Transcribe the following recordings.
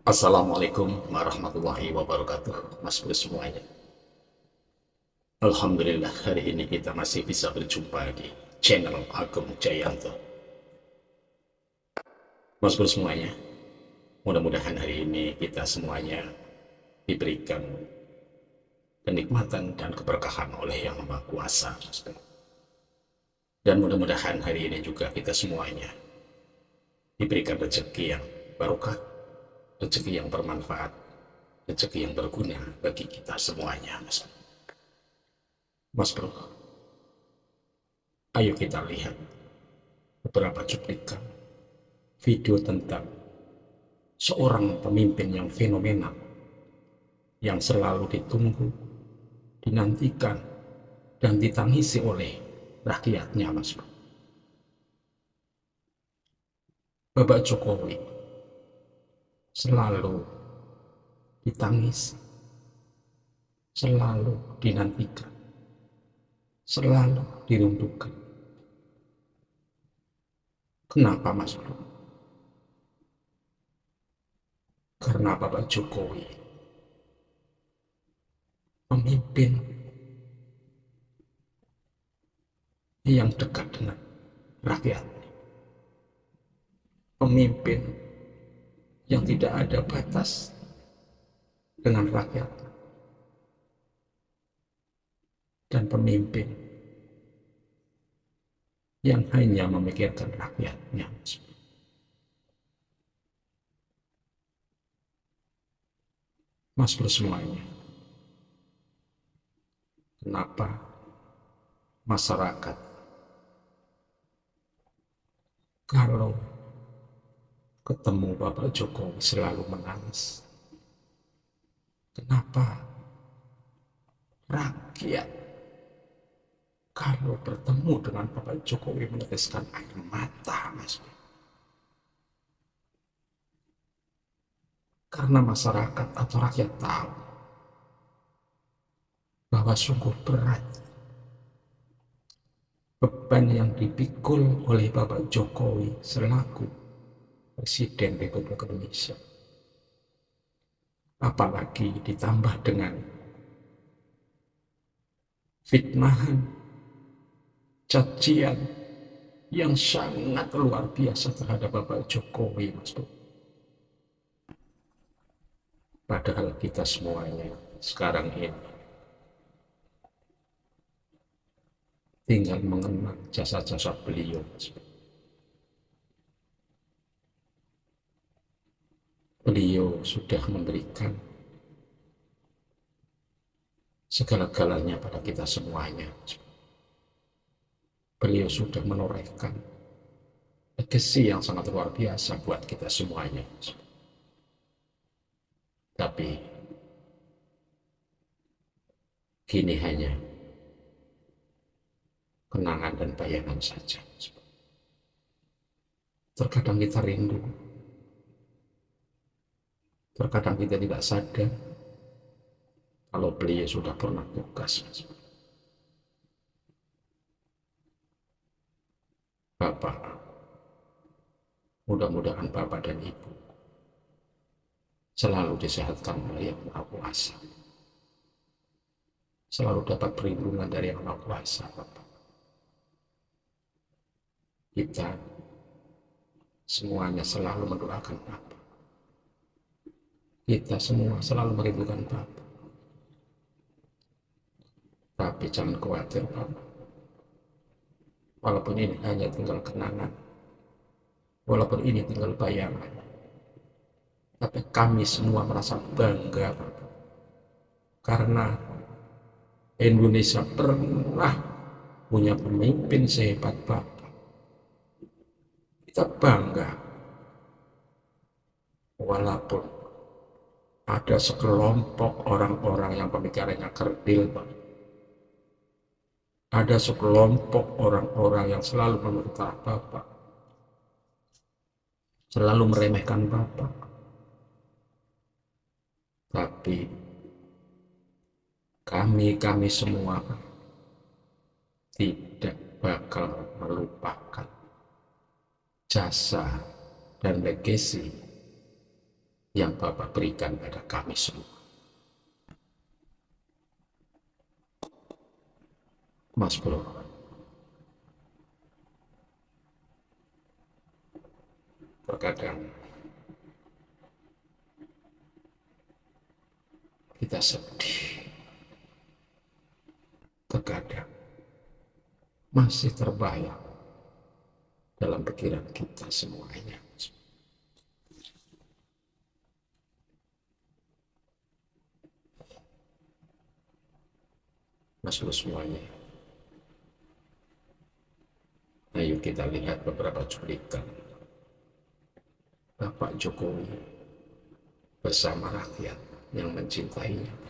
Assalamualaikum warahmatullahi wabarakatuh, Mas Bro semuanya. Alhamdulillah hari ini kita masih bisa berjumpa di channel Agung Jayanto. Mas Bro semuanya, mudah-mudahan hari ini kita semuanya diberikan kenikmatan dan keberkahan oleh Yang Maha Kuasa, Mas Bro. Dan mudah-mudahan hari ini juga kita semuanya diberikan rezeki yang barokah, rezeki yang bermanfaat, rezeki yang berguna bagi kita semuanya, Mas Bro. Mas Bro, ayo kita lihat beberapa cuplikan video tentang seorang pemimpin yang fenomenal, yang selalu ditunggu, dinantikan, dan ditangisi oleh rakyatnya, Mas. Bapak Jokowi selalu ditangisi, selalu dinantikan, selalu dirindukan. Kenapa, Mas Bro? Karena Bapak Jokowi pemimpin yang dekat dengan rakyat, pemimpin yang tidak ada batas dengan rakyat, dan pemimpin yang hanya memikirkan rakyatnya. Mas Bro semuanya, kenapa masyarakat kalau ketemu Bapak Jokowi selalu menangis? Kenapa rakyat kalau bertemu dengan Bapak Jokowi meneteskan air mata, Mas? Karena masyarakat atau rakyat tahu bahwa sungguh berat beban yang dipikul oleh Bapak Jokowi selaku Presiden Republik Indonesia. Apalagi ditambah dengan fitnahan, cacian yang sangat luar biasa terhadap Bapak Jokowi, Mas Bro. Padahal kita semuanya sekarang ini tinggal mengenang jasa-jasa beliau, Mas Bro. Beliau sudah memberikan segala-galanya pada kita semuanya. Beliau sudah menorehkan legacy yang sangat luar biasa buat kita semuanya. Tapi kini hanya kenangan dan bayangan saja. Terkadang kita rindu, terkadang kita tidak sadar kalau beliau sudah pernah tugas. Bapak, mudah-mudahan Bapak dan Ibu selalu disehatkan oleh Yang Maha Kuasa, selalu dapat perlindungan dari Yang Maha Kuasa, Bapak. Kita semuanya selalu mendoakan Bapak. Kita semua selalu merindukan Bapak. Tapi jangan khawatir, Bapak. Walaupun ini hanya tinggal kenangan, walaupun ini tinggal bayangan, tapi kami semua merasa bangga, Bapak. Karena Indonesia pernah punya pemimpin sehebat Bapak. Kita bangga, walaupun ada sekelompok orang-orang yang pemikirannya kerdil, Pak. Ada sekelompok orang-orang yang selalu memerintah Bapak, selalu meremehkan Bapak. Tapi kami semua tidak bakal melupakan jasa dan legasi yang Bapa berikan pada kami semua. Mas Bro, terkadang kita sedih, terkadang masih terbayang dalam pikiran kita semuanya. Mas Bro semuanya, ayo kita lihat beberapa cuplikan Bapak Jokowi bersama rakyat yang mencintainya.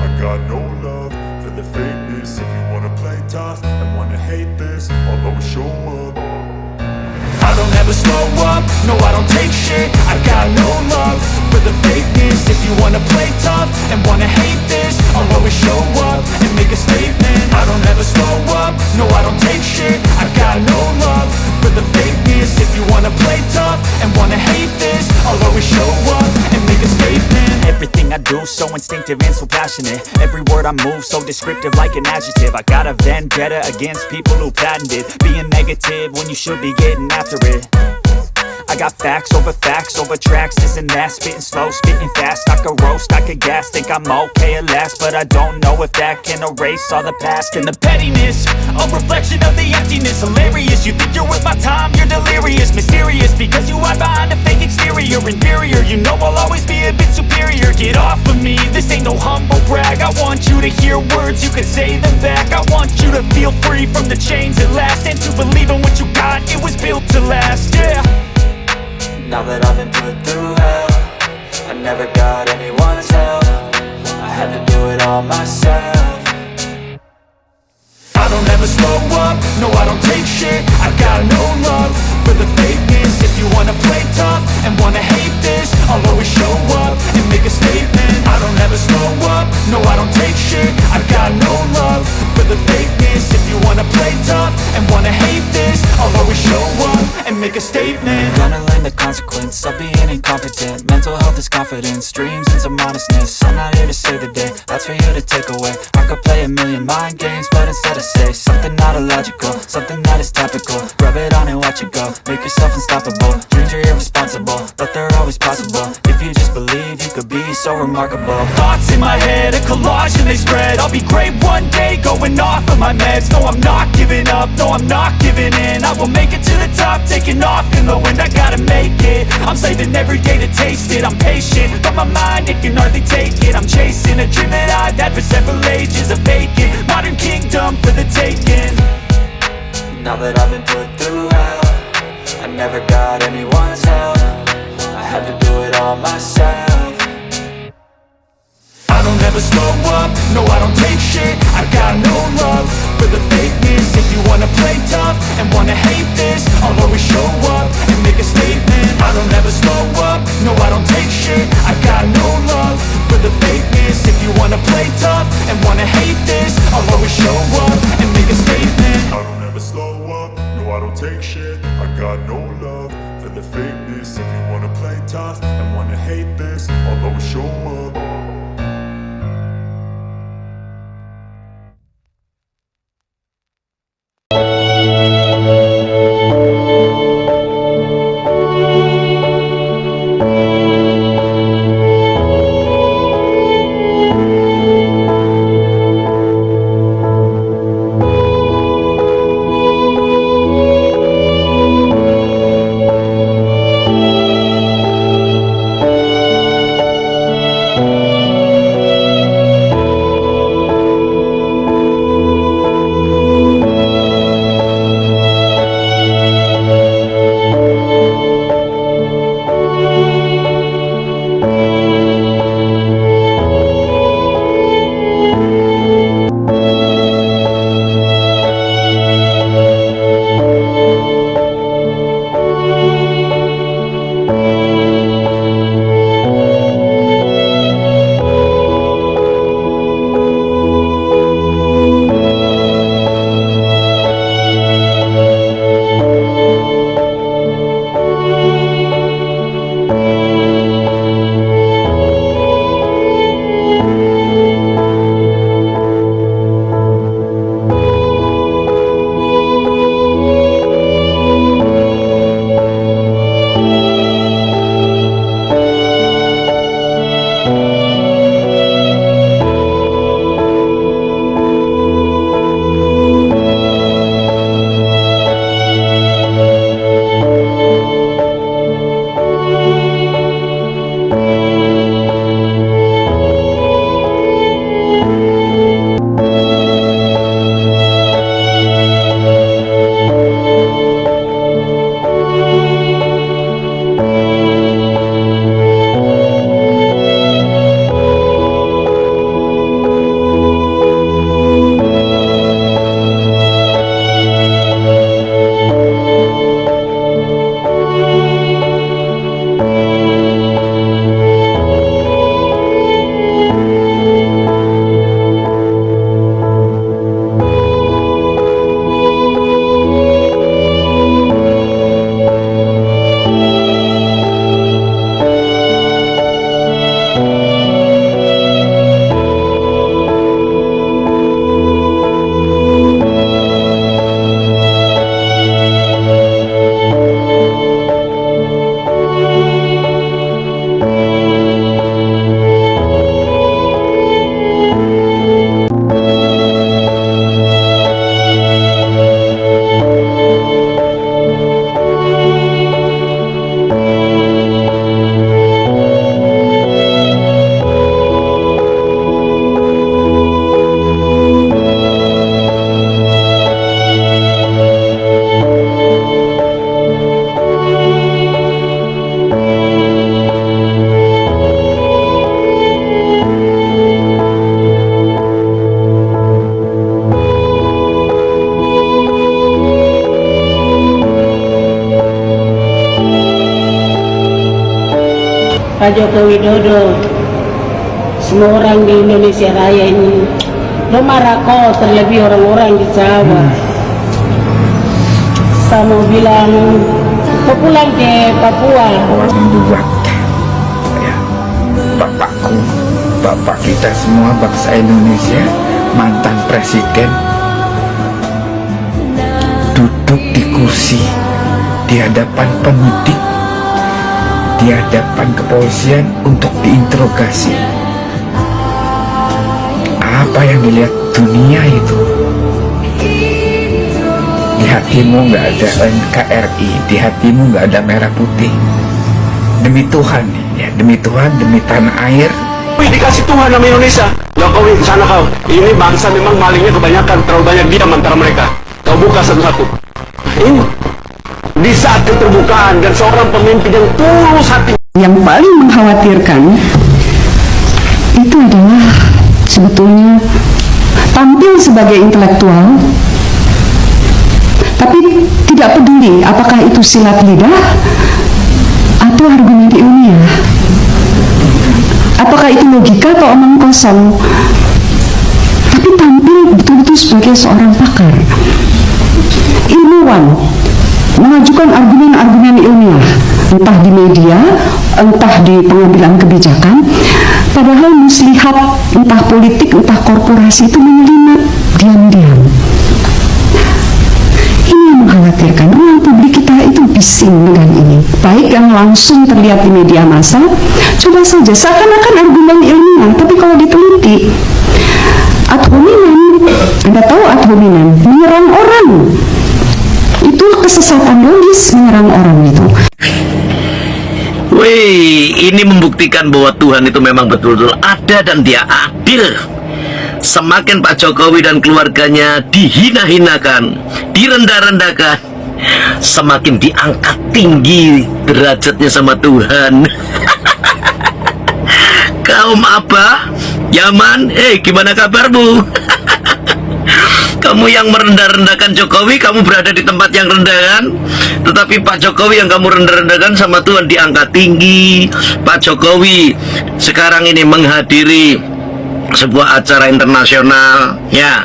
I got no love for the fakeness. If you wanna play tough and wanna hate this, I'll always show up. I don't ever slow up, no I don't take shit. I got no love for the fakeness. If you wanna play tough and wanna hate this, I'll always show up and make a statement. I don't ever slow up, no I don't take shit. I got no love for the fakeness. If you wanna play tough and wanna hate this, I'll always show up and make a statement. Everything I do so instinctive and so passionate. Every word I move so descriptive like an adjective. I got a vendetta against people who patented being negative when you should be getting after it. I got facts over tracks, this and that. Spitting slow, spitting fast. I could roast, I could gas. Think I'm okay at last, but I don't know if that can erase all the past. And the pettiness, a reflection of the emptiness. Hilarious, you think you're worth my time, you're delirious. Mysterious, because you hide behind a fake exterior. Inferior, you know I'll always be a bit superior. Get off of me, this ain't no humble brag. I want you to hear words, you can say them back. I want you to feel free from the chains at last, and to believe in what you got, it was built to last, yeah. Now that I've been put through hell, I never got anyone's help. I had to do it all myself. I don't ever slow up, no I don't take shit. I got no love for the fakeness. If you wanna play tough and wanna hate this, I'll always show up and make a statement. I don't ever slow up, no I don't take shit. I got no love for the fakeness. If you wanna play tough and wanna hate this, I'll always show up and make a statement. Gonna learn the consequence of being incompetent. Mental health is confidence, dreams and some modestness. I'm not here to save the day, that's for you to take away. I could play a million mind games, but instead I say something not illogical, something that is topical. Rub it on and watch it go, make yourself unstoppable. Dreams are irresponsible, but they're always possible. If you just believe, you could be so remarkable. Thoughts in my head, a collage and they spread. I'll be great one day, going off of my meds. No, I'm not giving up, no, I'm not giving in. I will make it to the top, taking off in the wind. I gotta make it, I'm saving every day to taste it. I'm patient, but my mind, it can hardly take it. I'm chasing a dream that I've had for several ages. A vacant, modern kingdom for the taking. Now that I've been put through hell, I never got anyone's help. I had to do it all myself. I don't ever slow up, no I don't take shit. I got no love for the fakeness. If you wanna play tough and wanna hate this, I'll always show up and make a statement. I don't ever slow up, no I don't take shit. I got no love for the fakeness. If you wanna play tough and wanna hate this, I'll always show up and make a statement. I don't ever slow up, no I don't take shit. I got no love for the fakeness. If you wanna play tough and wanna hate this, I'll always show up. Pak Joko Widodo, semua orang di Indonesia Raya ini lo marah kok, terlebih orang-orang di Jawa. Saya mau bilang kau pulang ke Papua. Orang membuat ya, bapakku, bapak kita semua bangsa Indonesia, mantan presiden, duduk di kursi di hadapan penyidik, di hadapan kepolisian untuk diinterogasi. Apa yang dilihat dunia itu? Di hatimu nggak ada NKRI, di hatimu nggak ada merah putih. Demi Tuhan, ya demi Tuhan, demi tanah air. Dikasih Tuhan nama Indonesia. Jokowi, sana kau. Ini bangsa memang malingnya kebanyakan, terlalu banyak diam antara mereka. Kau buka satu-satu. Ini di saat keterbukaan dan seorang pemimpin yang tulus hati. Yang paling mengkhawatirkan itu adalah sebetulnya tampil sebagai intelektual, tapi tidak peduli apakah itu silat lidah atau argumen ilmiah, apakah itu logika atau omong kosong, tapi tampil betul-betul sebagai seorang pakar, ilmuwan, mengajukan argumen-argumen ilmiah, entah di media, entah di pengambilan kebijakan, padahal muslihat entah politik, entah korporasi itu menyelinap diam-diam. Ini yang mengkhawatirkan. Ruang publik kita itu bising dengan ini, baik yang langsung terlihat di media massa. Coba saja seakan-akan argumen ilmiah, tapi kalau diteliti ad hominem, Anda tahu ad hominem, menyerang orang. Itu kesesatan logis, menyerang orang itu. Wih, ini membuktikan bahwa Tuhan itu memang betul-betul ada dan Dia adil. Semakin Pak Jokowi dan keluarganya dihina-hinakan, direndah-rendahkan, semakin diangkat tinggi derajatnya sama Tuhan. Kaum Abah, Yaman, gimana kabarmu? Kamu yang merendah-rendahkan Jokowi, kamu berada di tempat yang rendah kan? Tetapi Pak Jokowi yang kamu rendah-rendahkan sama Tuhan diangkat tinggi. Pak Jokowi sekarang ini menghadiri sebuah acara internasional, ya,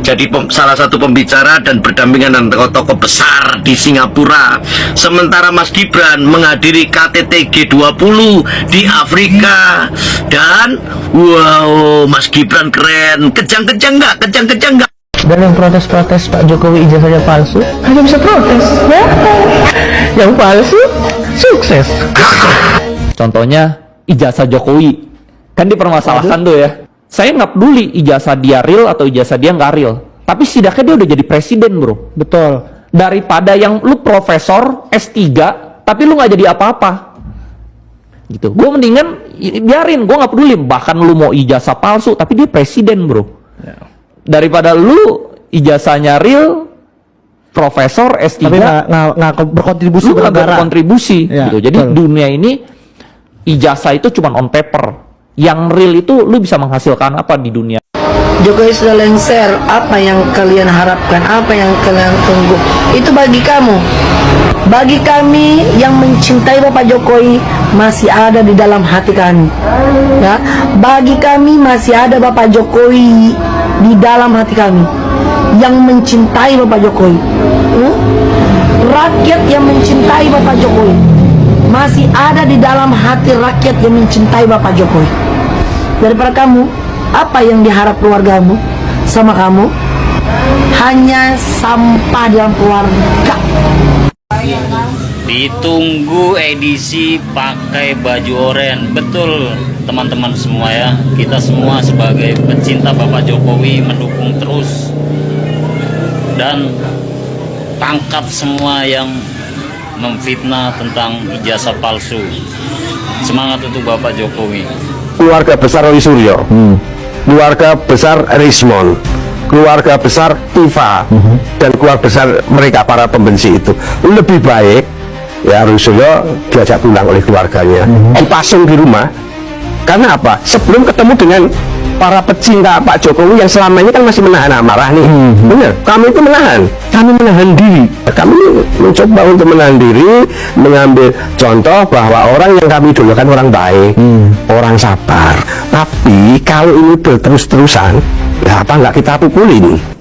jadi salah satu pembicara dan berdampingan dengan tokoh-tokoh besar di Singapura. Sementara Mas Gibran menghadiri KTT G20 di Afrika. Dan wow, Mas Gibran keren. Kejang-kejang nggak? Kejang-kejang nggak? Dan yang protes-protes Pak Jokowi ijazahnya palsu hanya bisa protes, ya. Yang palsu sukses. Contohnya ijazah Jokowi kan dipermasalahkan tuh ya. Saya nggak peduli ijazah dia real atau ijazah dia nggak real, tapi setidaknya dia udah jadi presiden, bro. Betul. Daripada yang lu profesor S3 tapi lu nggak jadi apa-apa gitu. Gue mendingan biarin, gue nggak peduli. Bahkan lu mau ijazah palsu tapi dia presiden, bro. Daripada lu ijazahnya real, profesor S3 tapi nggak berkontribusi lu nggak berkontribusi ya, gitu. Jadi betul. dunia ini ijazah itu cuma on paper. Yang real itu lu bisa menghasilkan apa di dunia. Jokowi sudah lengser. Apa yang kalian harapkan, apa yang kalian tunggu, itu bagi kamu. Bagi kami yang mencintai Bapak Jokowi masih ada di dalam hati kami, ya. Bagi kami masih ada Bapak Jokowi di dalam hati kami yang mencintai Bapak Jokowi. Rakyat yang mencintai Bapak Jokowi masih ada di dalam hati rakyat yang mencintai Bapak Jokowi. Daripada kamu, apa yang diharap keluargamu sama kamu? Hanya sampah dalam keluarga. Ditunggu edisi pakai baju oranye. Betul teman-teman semua ya. Kita semua sebagai pecinta Bapak Jokowi mendukung terus. Dan tangkap semua yang memfitnah tentang ijazah palsu. Semangat untuk Bapak Jokowi. Keluarga besar Roy Suryo, keluarga besar Rismon, keluarga besar Tifa, dan keluarga besar mereka para pembenci itu lebih baik ya Roy Suryo diajak pulang oleh keluarganya, dipasung di rumah. Karena apa? Sebelum ketemu dengan para pecinta Pak Jokowi yang selama ini kan masih menahan amarah nih. Benar, kami itu menahan diri. Kami mencoba untuk menahan diri, mengambil contoh bahwa orang yang kami idolakan orang baik, orang sabar. Tapi kalau ini terus-terusan, ya apa nggak kita pukulin?